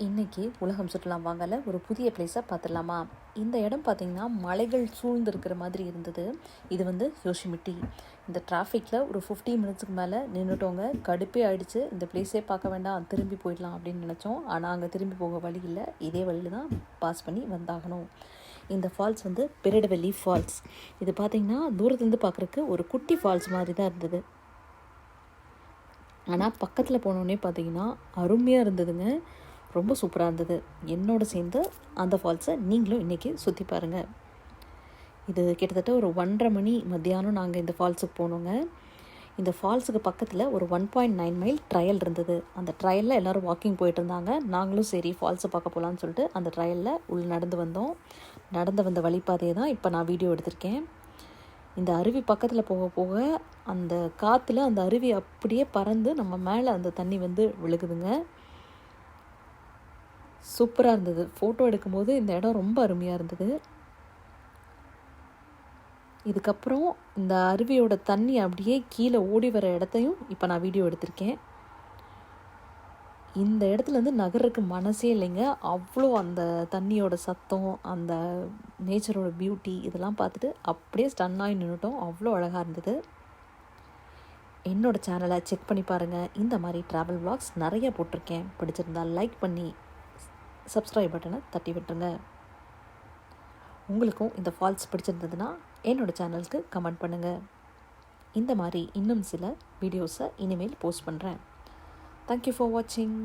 இன்றைக்கி உலகம் சுற்றலாம் வாங்கல ஒரு புதிய பிளேஸை பார்த்துடலாமா. இந்த இடம் பார்த்திங்கன்னா மலைகள் சூழ்ந்திருக்கிற மாதிரி இருந்தது. இது வந்து யோஷிமிட்டி. இந்த டிராஃபிக்கில் ஒரு 15 மினிட்ஸுக்கு மேலே நின்றுட்டோங்க. கடுப்பே ஆகிடுச்சு. இந்த பிளேஸே பார்க்க வேண்டாம், திரும்பி போயிடலாம் அப்படின்னு நினச்சோம். ஆனால் அங்கே திரும்பி போக வழி இல்லை. இதே வழியில் தான் பாஸ் பண்ணி வந்தாகணும். இந்த ஃபால்ஸ் வந்து பெரடவெல்லி ஃபால்ஸ். இது பார்த்திங்கன்னா தூரத்துலேருந்து பார்க்குறக்கு ஒரு குட்டி ஃபால்ஸ் மாதிரி தான் இருந்தது. ஆனால் பக்கத்தில் போனோடனே பார்த்திங்கன்னா அருமையாக இருந்ததுங்க. ரொம்ப சூப்பராக இருந்தது. என்னோட சேர்ந்து அந்த ஃபால்ஸை நீங்களும் இன்றைக்கி சுற்றி பாருங்கள். இது கிட்டத்தட்ட ஒரு 1:30 மணி மத்தியானம் நாங்கள் இந்த ஃபால்ஸுக்கு போனோங்க. இந்த ஃபால்ஸுக்கு பக்கத்தில் ஒரு 1.9 மைல் ட்ரையல் இருந்தது. அந்த ட்ரையலில் எல்லோரும் வாக்கிங் போயிட்டு இருந்தாங்க. நாங்களும் சரி ஃபால்ஸை பார்க்க போகலான்னு சொல்லிட்டு அந்த ட்ரையலில் நடந்து வந்தோம். நடந்து வந்த வழிபாதையை தான் இப்போ நான் வீடியோ எடுத்திருக்கேன். இந்த அருவி பக்கத்தில் போக போக அந்த காற்றுல அந்த அருவி அப்படியே பறந்து நம்ம மேலே அந்த தண்ணி வந்து விழுகுதுங்க. சூப்பராக இருந்தது. ஃபோட்டோ எடுக்கும்போது இந்த இடம் ரொம்ப அருமையாக இருந்தது. இதுக்கப்புறம் இந்த அருவியோட தண்ணி அப்படியே கீழே ஓடி வர இடத்தையும் இப்போ நான் வீடியோ எடுத்திருக்கேன். இந்த இடத்துலேருந்து நகருக்கு மனசே இல்லைங்க. அவ்வளோ அந்த தண்ணியோட சத்தம், அந்த நேச்சரோட பியூட்டி இதெல்லாம் பார்த்துட்டு அப்படியே ஸ்டன்னாகி நின்றுட்டோம். அவ்வளோ அழகாக இருந்தது. என்னோடய சேனலை செக் பண்ணி பாருங்கள். இந்த மாதிரி ட்ராவல் விளாக்ஸ் நிறைய போட்டிருக்கேன். பிடிச்சிருந்தால் லைக் பண்ணி சப்ஸ்கிரைப் பட்டனை தட்டி விட்டுருங்க. உங்களுக்கும் இந்த ஃபால்ஸ் பிடிச்சிருந்ததுன்னா என்னோடய சேனலுக்கு கமெண்ட் பண்ணுங்கள். இந்த மாதிரி இன்னும் சில வீடியோஸை இனிமேல் போஸ்ட் பண்ணுறேன். தேங்க்யூ ஃபார் வாட்சிங்.